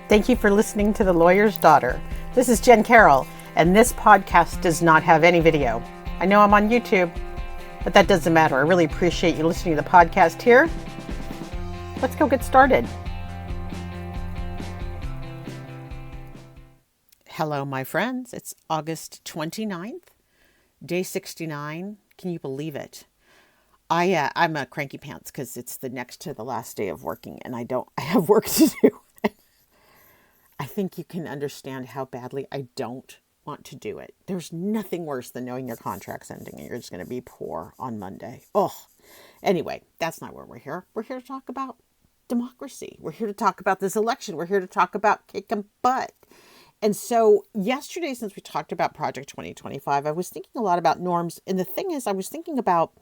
Thank you for listening to The Lawyer's Daughter. This is Jen Carroll, and this podcast does not have any video. I know I'm on YouTube, but that doesn't matter. I really appreciate you listening to the podcast here. Let's go get started. Hello, my friends. It's August 29th, day 69. Can you believe it? I'm a cranky pants because it's the next to the last day of working, and I have work to do. I think you can understand how badly I don't want to do it. There's nothing worse than knowing your contract's ending and you're just going to be poor on Monday. Oh, anyway, that's not where we're here. We're here to talk about democracy. We're here to talk about this election. We're here to talk about kicking butt. And so yesterday, since we talked about Project 2025, I was thinking a lot about norms. And the thing is, I was thinking about,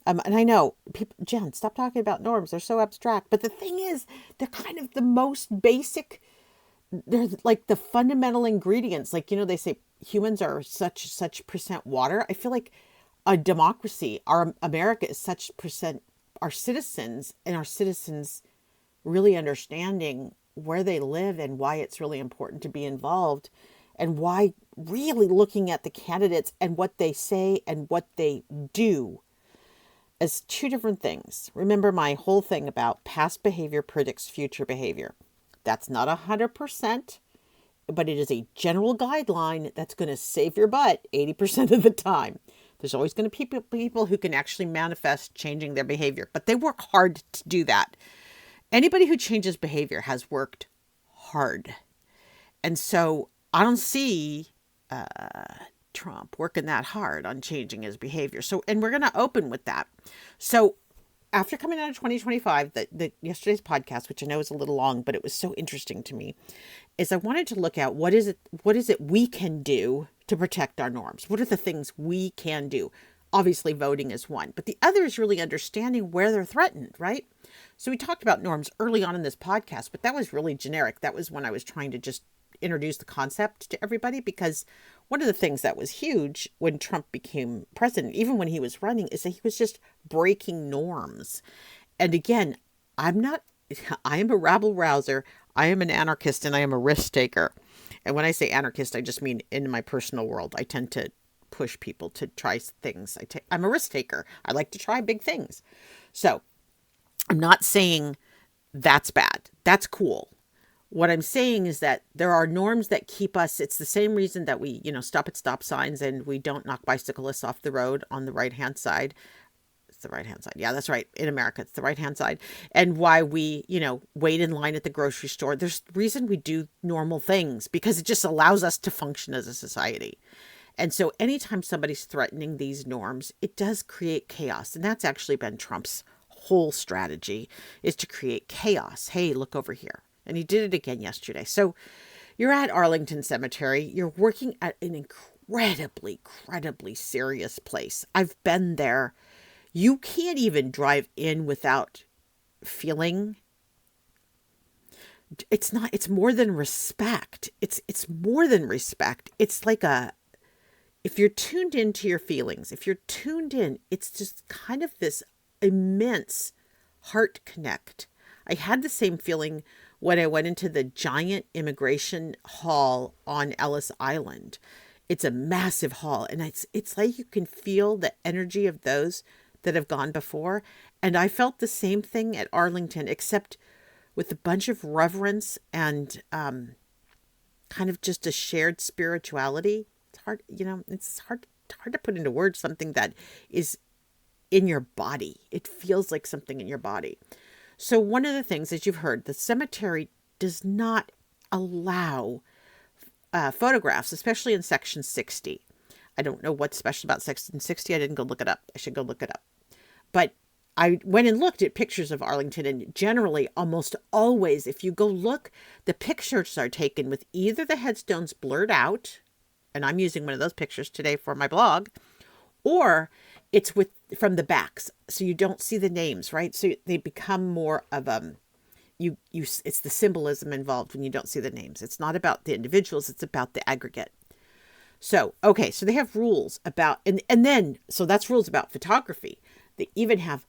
and I know people, Jen, stop talking about norms. They're so abstract. But the thing is, they're kind of the most basic. They're like the fundamental ingredients. Like, they say humans are such percent water. I feel like a democracy, our America is such percent our citizens, and our citizens really understanding where they live and why it's really important to be involved, and why really looking at the candidates and what they say and what they do as two different things. Remember my whole thing about past behavior predicts future behavior. That's not 100%, but it is a general guideline that's going to save your butt 80% of the time. There's always going to be people who can actually manifest changing their behavior, but they work hard to do that. Anybody who changes behavior has worked hard. And so I don't see Trump working that hard on changing his behavior. And we're going to open with that. So after coming out of 2025, the yesterday's podcast, which I know is a little long, but it was so interesting to me, is I wanted to look at what is it we can do to protect our norms? What are the things we can do? Obviously, voting is one, but the other is really understanding where they're threatened, right? So we talked about norms early on in this podcast, but that was really generic. That was when I was trying to just introduce the concept to everybody, because one of the things that was huge when Trump became president, even when he was running, is that he was just breaking norms. And again, I am a rabble rouser. I am an anarchist, and I am a risk taker. And when I say anarchist, I just mean in my personal world. I tend to push people to try things. I'm a risk taker. I like to try big things. So I'm not saying that's bad. That's cool. What I'm saying is that there are norms that keep us. It's the same reason that we, stop at stop signs and we don't knock bicyclists off the road on the right-hand side. It's the right-hand side. Yeah, that's right. In America, it's the right-hand side. And why we, wait in line at the grocery store. There's reason we do normal things, because it just allows us to function as a society. And so anytime somebody's threatening these norms, it does create chaos. And that's actually been Trump's whole strategy, is to create chaos. Hey, look over here. And he did it again yesterday. So you're at Arlington Cemetary. You're working at an incredibly serious place. I've been there. You can't even drive in without feeling. It's more than respect. It's more than respect. It's like if you're tuned into your feelings, if you're tuned in, it's just kind of this immense heart connect. I had the same feeling when I went into the giant immigration hall on Ellis Island. It's a massive hall, and it's like you can feel the energy of those that have gone before. And I felt the same thing at Arlington, except with a bunch of reverence and kind of just a shared spirituality. It's hard, it's hard to put into words something that is in your body. It feels like something in your body. So one of the things, as you've heard, the cemetery does not allow photographs, especially in Section 60. I don't know what's special about Section 60. I didn't go look it up. I should go look it up. But I went and looked at pictures of Arlington, and generally, almost always, if you go look, the pictures are taken with either the headstones blurred out, and I'm using one of those pictures today for my blog, or it's from the backs, so you don't see the names, right? So they become more of it's the symbolism involved when you don't see the names. It's not about the individuals, it's about the aggregate. So, okay, so they have rules about, and then, so that's rules about photography. They even have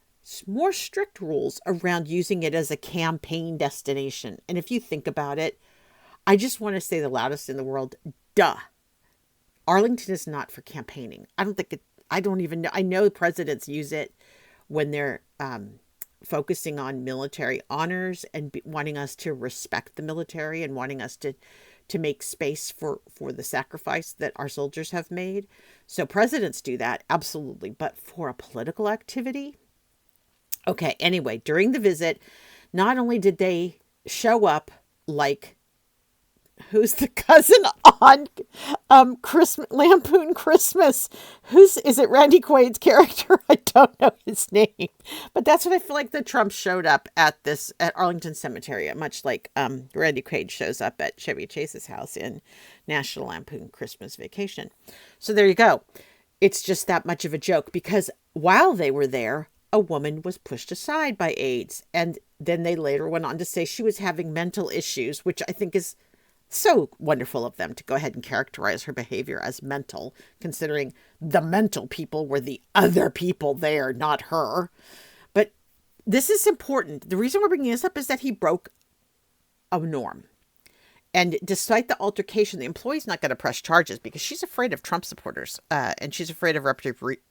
more strict rules around using it as a campaign destination. And if you think about it, I just want to say the loudest in the world, duh. Arlington is not for campaigning. I don't think it, I don't even know. I know presidents use it when they're focusing on military honors and wanting us to respect the military and wanting us to make space for the sacrifice that our soldiers have made. So presidents do that, absolutely. But for a political activity, okay, anyway, during the visit, not only did they show up like who's the cousin on Christmas Lampoon Christmas? Is it Randy Quaid's character? I don't know his name. But that's what I feel like the Trump showed up at Arlington Cemetery, much like Randy Quaid shows up at Chevy Chase's house in National Lampoon Christmas Vacation. So there you go. It's just that much of a joke because while they were there, a woman was pushed aside by aides. And then they later went on to say she was having mental issues, which I think is so wonderful of them to go ahead and characterize her behavior as mental, considering the mental people were the other people there, not her. But this is important. The reason we're bringing this up is that he broke a norm. And despite the altercation, the employee's not going to press charges because she's afraid of Trump supporters and she's afraid of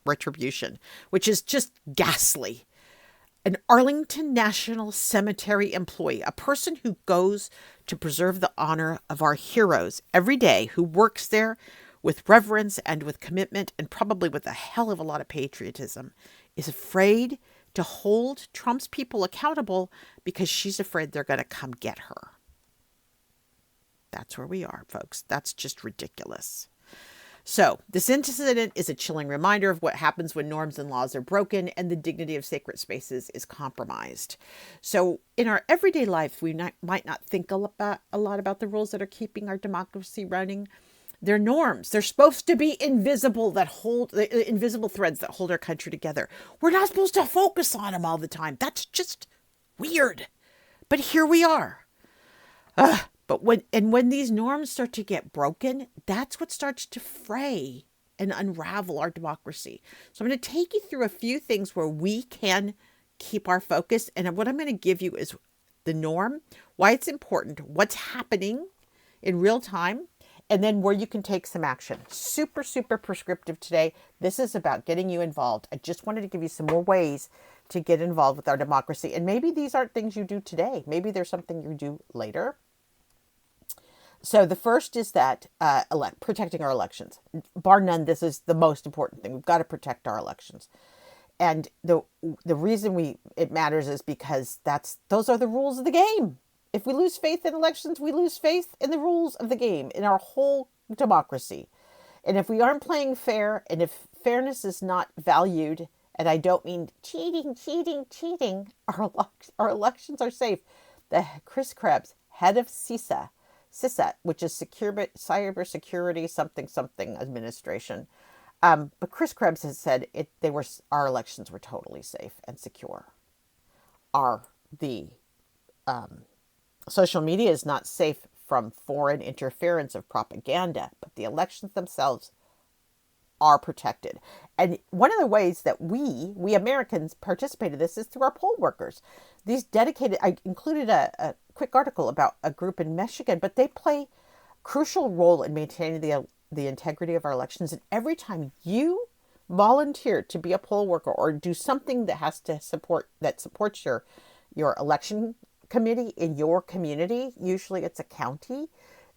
retribution, which is just ghastly. An Arlington National Cemetery employee, a person who goes to preserve the honor of our heroes every day, who works there with reverence and with commitment and probably with a hell of a lot of patriotism, is afraid to hold Trump's people accountable because she's afraid they're going to come get her. That's where we are, folks. That's just ridiculous. So this incident is a chilling reminder of what happens when norms and laws are broken and the dignity of sacred spaces is compromised. So in our everyday life, we might not think a lot about the rules that are keeping our democracy running. They're norms. They're supposed to be invisible invisible threads that hold our country together. We're not supposed to focus on them all the time. That's just weird. But here we are. But when these norms start to get broken, that's what starts to fray and unravel our democracy. So I'm going to take you through a few things where we can keep our focus. And what I'm going to give you is the norm, why it's important, what's happening in real time, and then where you can take some action. Super, super prescriptive today. This is about getting you involved. I just wanted to give you some more ways to get involved with our democracy. And maybe these aren't things you do today. Maybe there's something you do later. So the first is that protecting our elections. Bar none, this is the most important thing. We've got to protect our elections. And the reason it matters is because those are the rules of the game. If we lose faith in elections, we lose faith in the rules of the game, in our whole democracy. And if we aren't playing fair, and if fairness is not valued, and I don't mean cheating, our elections are safe. Chris Krebs, head of CISA, which is Cybersecurity something administration. But Chris Krebs has said our elections were totally safe and secure. The social media is not safe from foreign interference of propaganda, but the elections themselves are protected. And one of the ways that we Americans participate in this is through our poll workers. These dedicated, I included a quick article about a group in Michigan, but they play a crucial role in maintaining the integrity of our elections. And every time you volunteer to be a poll worker or do something that supports your election committee in your community, usually it's a county,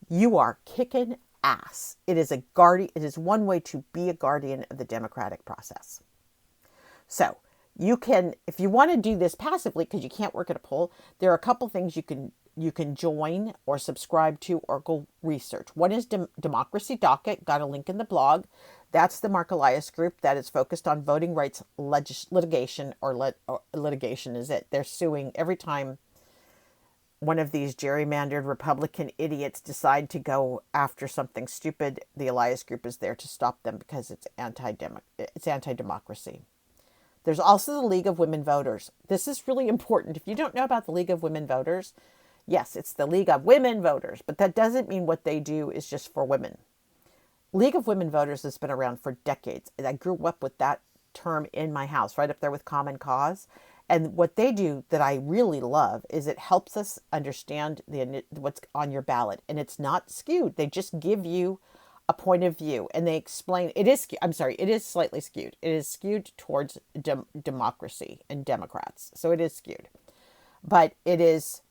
you are kicking ass. It is one way to be a guardian of the democratic process. So you can, if you want to do this passively, because you can't work at a poll, there are a couple things you can join or subscribe to or go research. One is Democracy Docket, got a link in the blog. That's the Mark Elias group that is focused on voting rights litigation, or litigation is it. They're suing every time one of these gerrymandered Republican idiots decide to go after something stupid. The Elias group is there to stop them because it's anti-democracy. There's also the League of Women Voters. This is really important. If you don't know about the League of Women Voters, yes, it's the League of Women Voters, but that doesn't mean what they do is just for women. League of Women Voters has been around for decades. And I grew up with that term in my house, right up there with Common Cause. And what they do that I really love is it helps us understand what's on your ballot. And it's not skewed. They just give you a point of view and they explain it is, I'm sorry, it is slightly skewed. It is skewed towards democracy and Democrats. So it is skewed. But it is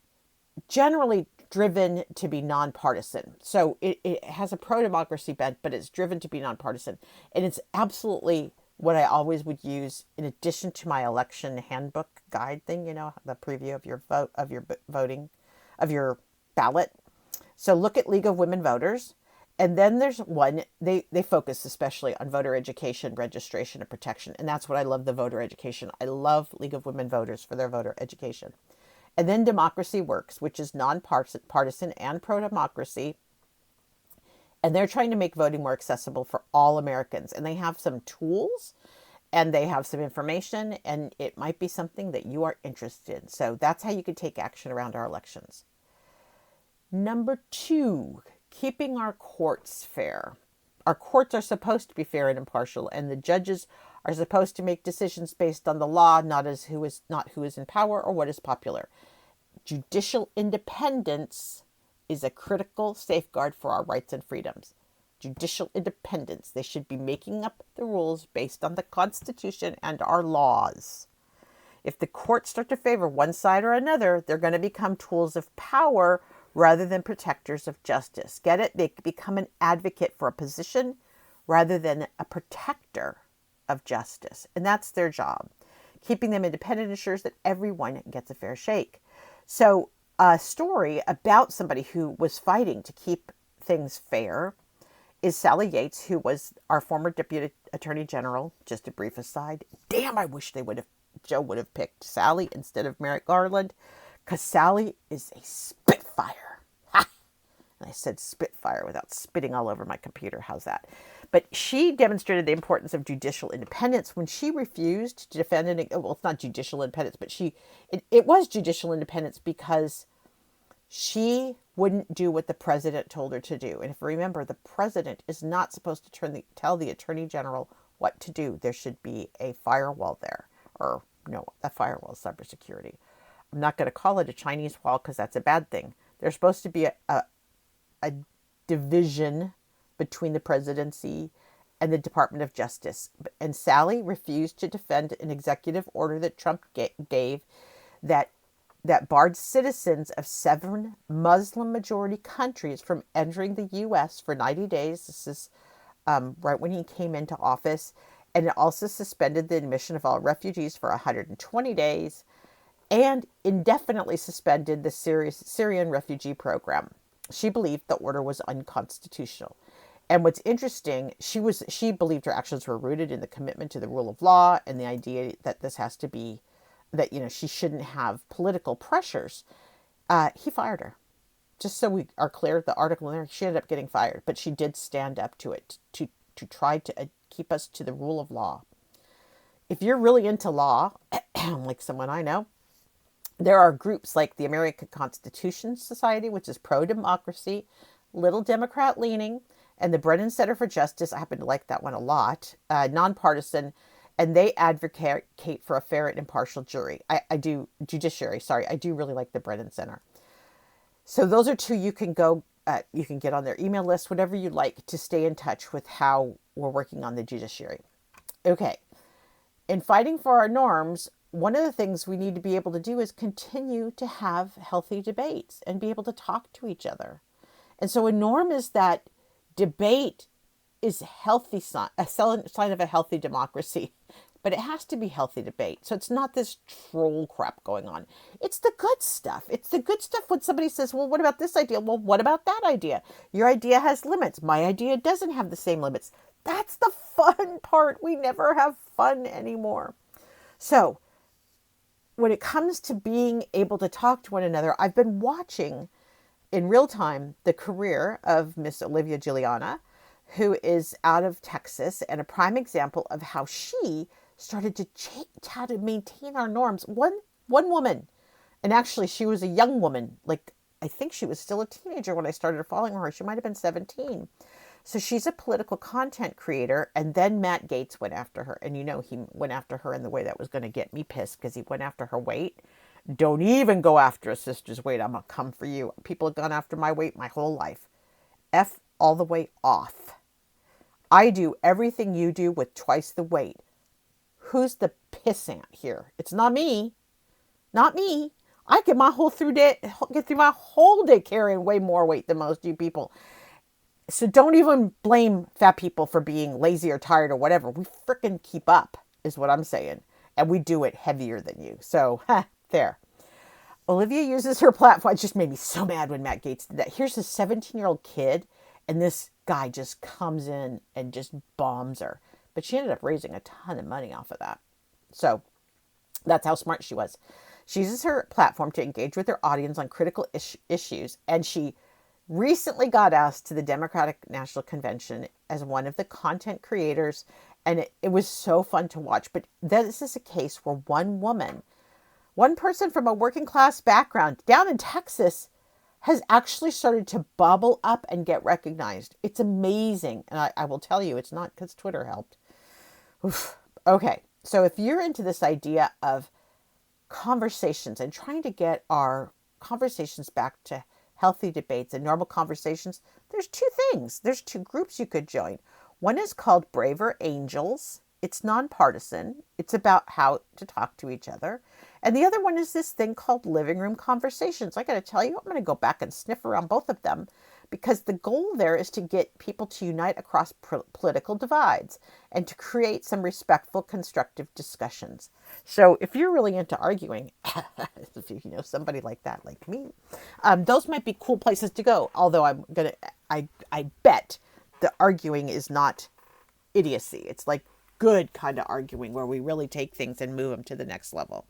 generally driven to be nonpartisan. So it has a pro-democracy bent, but it's driven to be nonpartisan. And it's absolutely what I always would use in addition to my election handbook guide thing, the preview of your vote, of your voting, of your ballot. So look at League of Women Voters. And then there's one, they focus especially on voter education, registration, and protection. And that's what I love, the voter education. I love League of Women Voters for their voter education. And then Democracy Works, which is nonpartisan and pro-democracy. And they're trying to make voting more accessible for all Americans. And they have some tools and they have some information, and it might be something that you are interested in. So that's how you can take action around our elections. Number 2, keeping our courts fair. Our courts are supposed to be fair and impartial, and the judges are supposed to make decisions based on the law, not who is in power or what is popular. Judicial independence is a critical safeguard for our rights and freedoms. Judicial independence. They should be making up the rules based on the Constitution and our laws. If the courts start to favor one side or another, they're going to become tools of power rather than protectors of justice. Get it? They become an advocate for a position rather than a protector of justice. And that's their job. Keeping them independent ensures that everyone gets a fair shake. So a story about somebody who was fighting to keep things fair is Sally Yates, who was our former Deputy Attorney General. Just a brief aside. Damn, I wish Joe would have picked Sally instead of Merrick Garland, because Sally is a spitfire. Ha! And I said spitfire without spitting all over my computer. How's that? But she demonstrated the importance of judicial independence when she refused to defend well, it's not judicial independence, but it was judicial independence because she wouldn't do what the president told her to do. And if you remember, the president is not supposed to tell the attorney general what to do. There should be a firewall there. Or no, a firewall is cybersecurity. I'm not going to call it a Chinese wall because that's a bad thing. There's supposed to be a division between the presidency and the Department of Justice. And Sally refused to defend an executive order that Trump gave that barred citizens of 7 Muslim-majority countries from entering the U.S. for 90 days. This is right when he came into office. And it also suspended the admission of all refugees for 120 days and indefinitely suspended the Syrian refugee program. She believed the order was unconstitutional. And what's interesting, she believed her actions were rooted in the commitment to the rule of law and the idea that this has to be, that, she shouldn't have political pressures. He fired her. Just so we are clear, the article in there, she ended up getting fired, but she did stand up to it to try to keep us to the rule of law. If you're really into law, like someone I know, there are groups like the American Constitution Society, which is pro-democracy, little Democrat leaning, and the Brennan Center for Justice. I happen to like that one a lot, nonpartisan, and they advocate for a fair and impartial judiciary. I do really like the Brennan Center. So those are 2 you can go, you can get on their email list, whatever you like to stay in touch with how we're working on the judiciary. Okay. In fighting for our norms, one of the things we need to be able to do is continue to have healthy debates and be able to talk to each other. And so a norm is that debate is healthy a sign of a healthy democracy, but it has to be healthy debate. So it's not this troll crap going on. It's the good stuff. It's the good stuff when somebody says, well, what about this idea? Well, what about that idea? Your idea has limits. My idea doesn't have the same limits. That's the fun part. We never have fun anymore. So when it comes to being able to talk to one another, I've been watching in real time the career of Miss Olivia Giuliana, who is out of Texas, and a prime example of how she started to how to maintain our norms. One woman, and actually she was a young woman, like I think she was still a teenager when I started following her. She might have been 17. So she's a political content creator, and then Matt Gaetz went after her. And he went after her in the way that was going to get me pissed because he went after her weight. Don't even go after a sister's weight. I'm going to come for you. People have gone after my weight my whole life. F all the way off. I do everything you do with twice the weight. Who's the pissant here? It's not me. Not me. I get through my whole day carrying way more weight than most of you people. So don't even blame fat people for being lazy or tired or whatever. We frickin' keep up, is what I'm saying. And we do it heavier than you. So, there. Olivia uses her platform. It just made me so mad when Matt Gaetz did that. Here's a 17-year-old kid, and this guy just comes in and just bombs her. But she ended up raising a ton of money off of that. So, that's how smart she was. She uses her platform to engage with her audience on critical issues, and she recently got asked to the Democratic National Convention as one of the content creators, and it was so fun to watch. But this is a case where one person from a working class background down in Texas has actually started to bubble up and get recognized. It's amazing. And I will tell you, it's not because Twitter helped. Oof. Okay, so if you're into this idea of conversations and trying to get our conversations back to healthy debates and normal conversations, there's two things. There's two groups you could join. One is called Braver Angels. It's nonpartisan. It's about how to talk to each other. And the other one is this thing called Living Room Conversations. I got to tell you, I'm going to go back and sniff around both of them because the goal there is to get people to unite across political divides and to create some respectful, constructive discussions. So if you're really into arguing, if you know somebody like that, like me, those might be cool places to go. Although I bet the arguing is not idiocy. It's like good kind of arguing where we really take things and move them to the next level.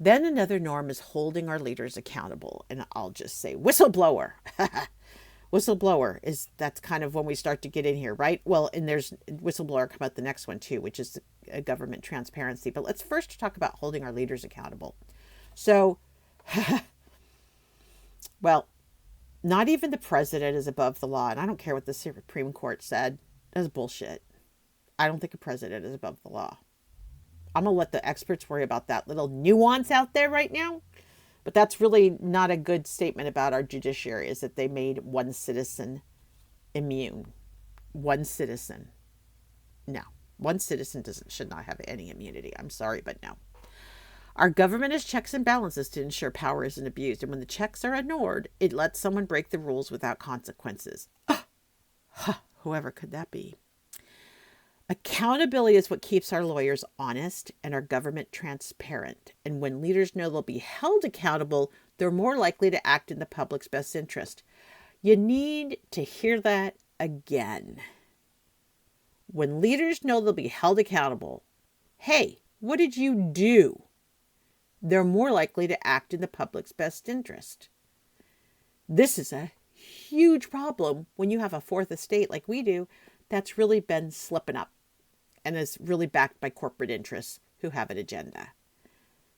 Then another norm is holding our leaders accountable. And I'll just say whistleblower. Whistleblower that's kind of when we start to get in here, right? Well, and there's whistleblower come out the next one too, which is government transparency. But let's first talk about holding our leaders accountable. So, well, not even the president is above the law. And I don't care what the Supreme Court said. That's bullshit. I don't think a president is above the law. I'm going to let the experts worry about that little nuance out there right now. But that's really not a good statement about our judiciary, is that they made one citizen immune. One citizen. No. One citizen should not have any immunity. I'm sorry, but no. Our government has checks and balances to ensure power isn't abused. And when the checks are ignored, it lets someone break the rules without consequences. Whoever could that be? Accountability is what keeps our lawyers honest and our government transparent. And when leaders know they'll be held accountable, they're more likely to act in the public's best interest. You need to hear that again. When leaders know they'll be held accountable, hey, what did you do? They're more likely to act in the public's best interest. This is a huge problem when you have a fourth estate like we do that's really been slipping up and is really backed by corporate interests who have an agenda.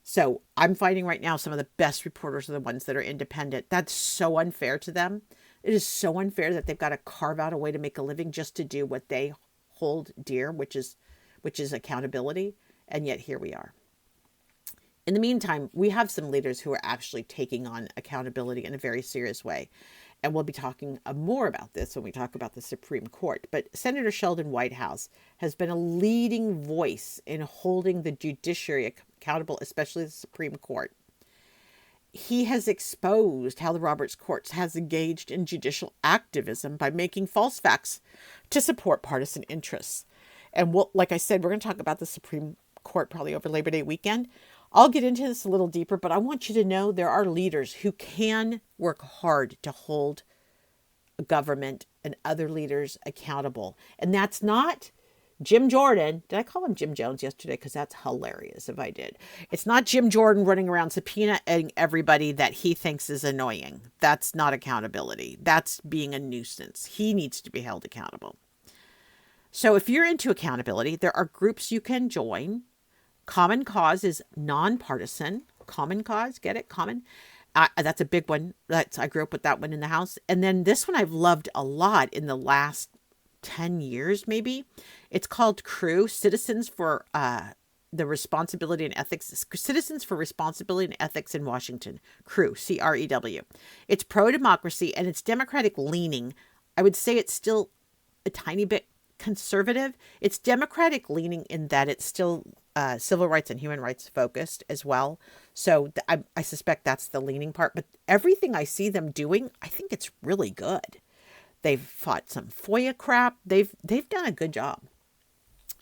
So I'm finding right now some of the best reporters are the ones that are independent. That's so unfair to them. It is so unfair that they've got to carve out a way to make a living just to do what they hold dear, which is accountability. And yet here we are. In the meantime, we have some leaders who are actually taking on accountability in a very serious way. And we'll be talking more about this when we talk about the Supreme Court. But Senator Sheldon Whitehouse has been a leading voice in holding the judiciary accountable, especially the Supreme Court. He has exposed how the Roberts Courts has engaged in judicial activism by making false facts to support partisan interests. And like I said, we're going to talk about the Supreme Court probably over Labor Day weekend. I'll get into this a little deeper, but I want you to know there are leaders who can work hard to hold government and other leaders accountable. And that's not Jim Jordan. Did I call him Jim Jones yesterday? Because that's hilarious if I did. It's not Jim Jordan running around subpoenaing everybody that he thinks is annoying. That's not accountability. That's being a nuisance. He needs to be held accountable. So if you're into accountability, there are groups you can join. Common Cause is nonpartisan. Common Cause, get it? Common. That's a big one. I grew up with that one in the house. And then this one I've loved a lot in the last 10 years, maybe. It's called CREW, Citizens for the Responsibility and Ethics, Citizens for Responsibility and Ethics in Washington, CREW, CREW. It's pro-democracy and it's democratic leaning. I would say it's still a tiny bit conservative. It's democratic leaning in that it's still civil rights and human rights focused as well. So I suspect that's the leaning part. But everything I see them doing, I think it's really good. They've fought some FOIA crap. They've done a good job.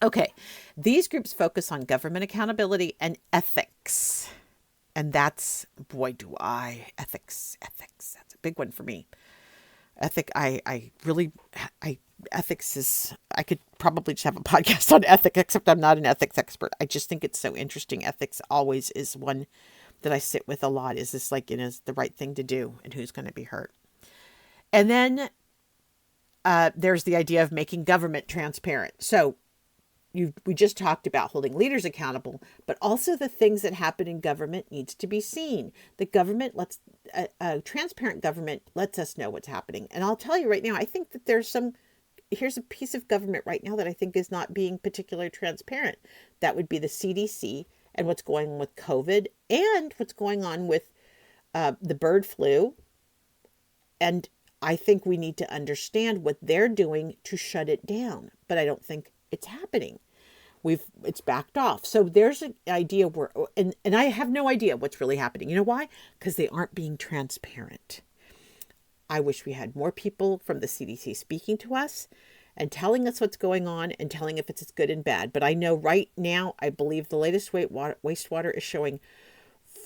Okay, these groups focus on government accountability and ethics. And that's, boy, ethics. That's a big one for me. Ethics is, I could probably just have a podcast on ethics, except I'm not an ethics expert. I just think it's so interesting. Ethics always is one that I sit with a lot. Is this like, is the right thing to do and who's going to be hurt? And then there's the idea of making government transparent. So we just talked about holding leaders accountable, but also the things that happen in government needs to be seen. The government a transparent government lets us know what's happening. And I'll tell you right now, I think that here's a piece of government right now that I think is not being particularly transparent. That would be the CDC and what's going on with COVID and what's going on with the bird flu. And I think we need to understand what they're doing to shut it down, but I don't think it's happening. It's backed off. So there's an idea where, and I have no idea what's really happening. You know why? Because they aren't being transparent. I wish we had more people from the CDC speaking to us and telling us what's going on and telling if it's good and bad. But I know right now, I believe the latest wastewater is showing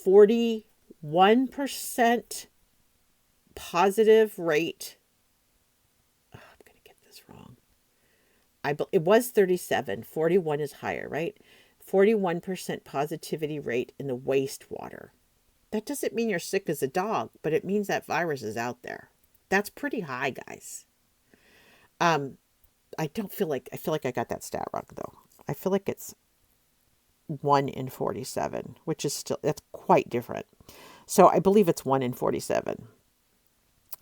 41% positive rate. Oh, I'm going to get this wrong. It was 37. 41 is higher, right? 41% positivity rate in the wastewater. That doesn't mean you're sick as a dog, but it means that virus is out there. That's pretty high, guys. I feel like I got that stat wrong, though. I feel like it's 1 in 47, which is that's quite different. So I believe it's 1 in 47.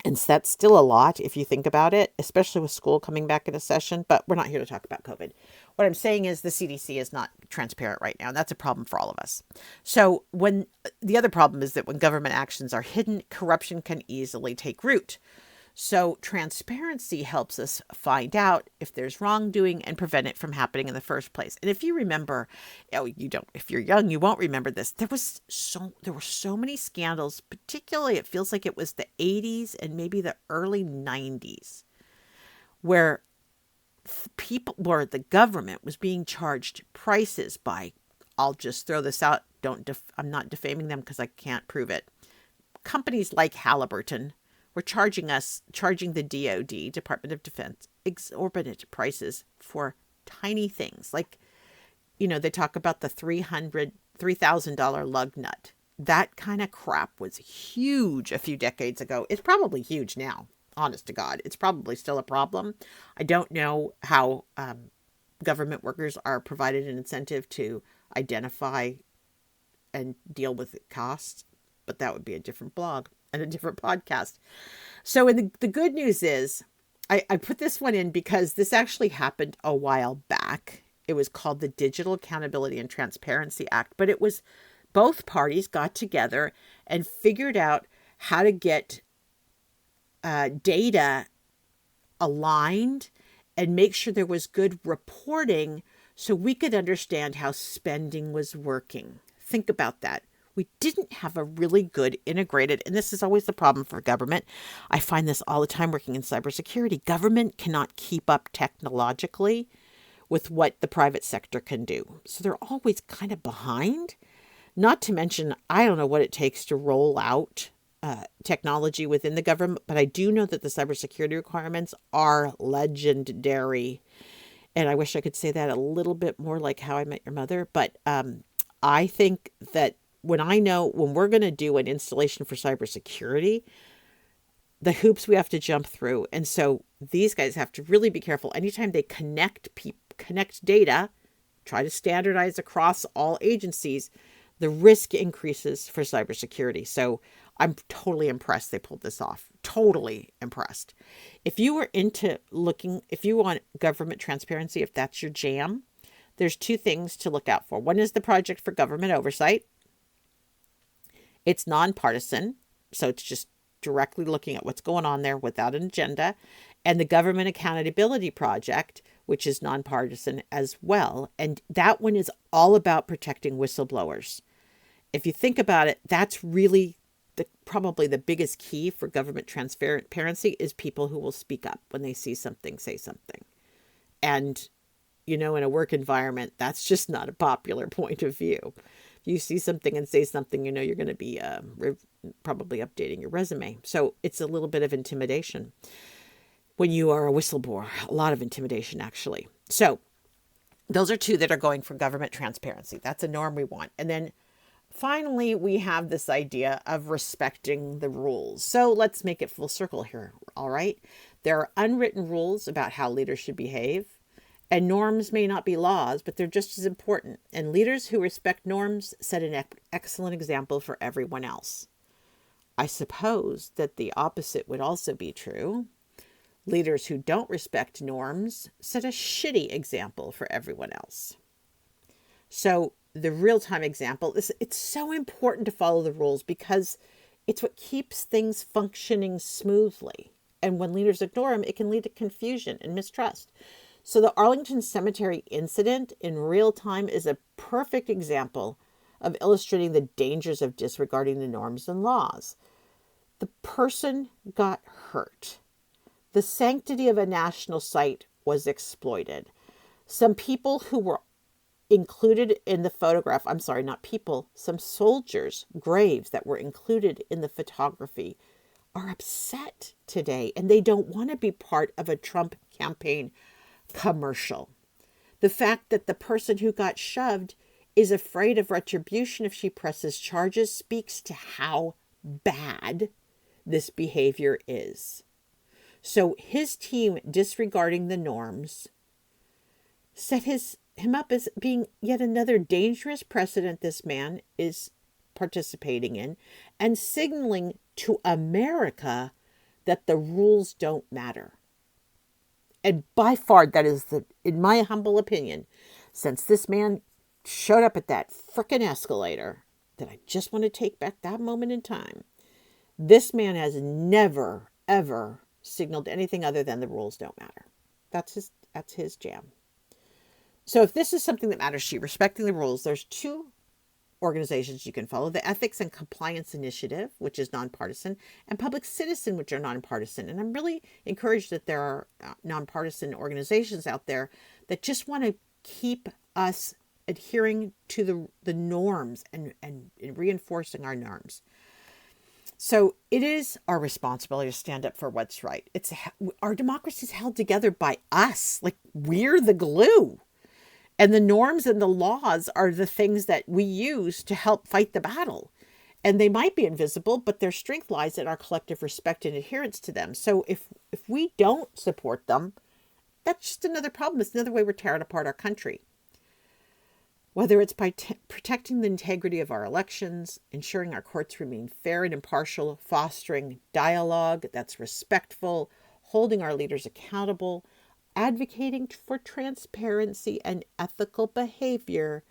And that's still a lot if you think about it, especially with school coming back into session. But we're not here to talk about COVID. What I'm saying is the CDC is not transparent right now. And that's a problem for all of us. So the other problem is that when government actions are hidden, corruption can easily take root. So transparency helps us find out if there's wrongdoing and prevent it from happening in the first place. And if you remember, if you're young, you won't remember this. There were so many scandals, particularly it feels like it was the 80s and maybe the early 90s, where the government was being charged prices by, I'll just throw this out. I'm not defaming them because I can't prove it. Companies like Halliburton were charging the DOD, Department of Defense, exorbitant prices for tiny things. Like, they talk about the $3,000 lug nut. That kind of crap was huge a few decades ago. It's probably huge now, honest to God. It's probably still a problem. I don't know how government workers are provided an incentive to identify and deal with costs, but that would be a different blog and a different podcast. So the good news is, I put this one in because this actually happened a while back. It was called the Digital Accountability and Transparency Act, but it was both parties got together and figured out how to get data aligned and make sure there was good reporting so we could understand how spending was working. Think about that. We didn't have a really good integrated, and this is always the problem for government. I find this all the time working in cybersecurity. Government cannot keep up technologically with what the private sector can do. So they're always kind of behind. Not to mention, I don't know what it takes to roll out technology within the government, but I do know that the cybersecurity requirements are legendary. And I wish I could say that a little bit more like How I Met Your Mother. But I think that when we're going to do an installation for cybersecurity, the hoops we have to jump through. And so these guys have to really be careful. Anytime they connect data, try to standardize across all agencies, the risk increases for cybersecurity. So I'm totally impressed they pulled this off. Totally impressed. If you want government transparency, if that's your jam, there's two things to look out for. One is the Project for Government Oversight. It's nonpartisan, so it's just directly looking at what's going on there without an agenda. And the Government Accountability Project, which is nonpartisan as well. And that one is all about protecting whistleblowers. If you think about it, that's really probably the biggest key for government transparency is people who will speak up when they see something, say something. And, in a work environment, that's just not a popular point of view. If you see something and say something, you're going to be probably updating your resume. So it's a little bit of intimidation when you are a whistleblower, a lot of intimidation, actually. So those are two that are going for government transparency. That's a norm we want. And then finally, we have this idea of respecting the rules. So let's make it full circle here. All right. There are unwritten rules about how leaders should behave. And norms may not be laws, but they're just as important. And leaders who respect norms set an excellent example for everyone else. I suppose that the opposite would also be true. Leaders who don't respect norms set a shitty example for everyone else. So the real-time example is it's so important to follow the rules because it's what keeps things functioning smoothly. And when leaders ignore them, it can lead to confusion and mistrust. So the Arlington Cemetary incident in real time is a perfect example of illustrating the dangers of disregarding the norms and laws. The person got hurt. The sanctity of a national site was exploited. Some people who were included in the photograph, some soldiers' graves that were included in the photography are upset today, and they don't want to be part of a Trump campaign commercial. The fact that the person who got shoved is afraid of retribution if she presses charges speaks to how bad this behavior is. So his team disregarding the norms set him up as being yet another dangerous precedent this man is participating in and signaling to America that the rules don't matter. And by far, that is, in my humble opinion, since this man showed up at that frickin' escalator, that I just want to take back that moment in time, this man has never, ever signaled anything other than the rules don't matter. That's his jam. So if this is something that matters to you, respecting the rules, there's two organizations you can follow: the Ethics and Compliance Initiative, which is nonpartisan, and Public Citizen, which are nonpartisan. And I'm really encouraged that there are nonpartisan organizations out there that just want to keep us adhering to the norms and reinforcing our norms. So it is our responsibility to stand up for what's right. Our democracy is held together by us. Like, we're the glue. And the norms and the laws are the things that we use to help fight the battle. And they might be invisible, but their strength lies in our collective respect and adherence to them. So if we don't support them, that's just another problem. It's another way we're tearing apart our country. Whether it's by protecting the integrity of our elections, ensuring our courts remain fair and impartial, fostering dialogue that's respectful, holding our leaders accountable, advocating for transparency and ethical behavior,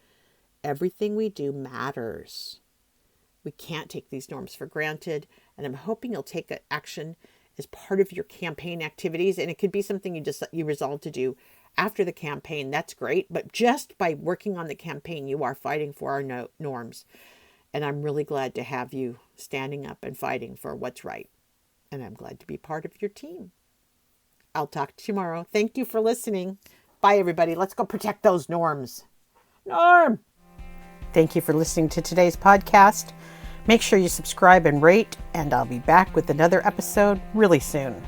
everything we do matters. We can't take these norms for granted, and I'm hoping you'll take action as part of your campaign activities. And it could be something you resolve to do after the campaign. That's great, but just by working on the campaign, you are fighting for our norms. And I'm really glad to have you standing up and fighting for what's right. And I'm glad to be part of your team. I'll talk to you tomorrow. Thank you for listening. Bye, everybody. Let's go protect those norms. Norm! Thank you for listening to today's podcast. Make sure you subscribe and rate, and I'll be back with another episode really soon.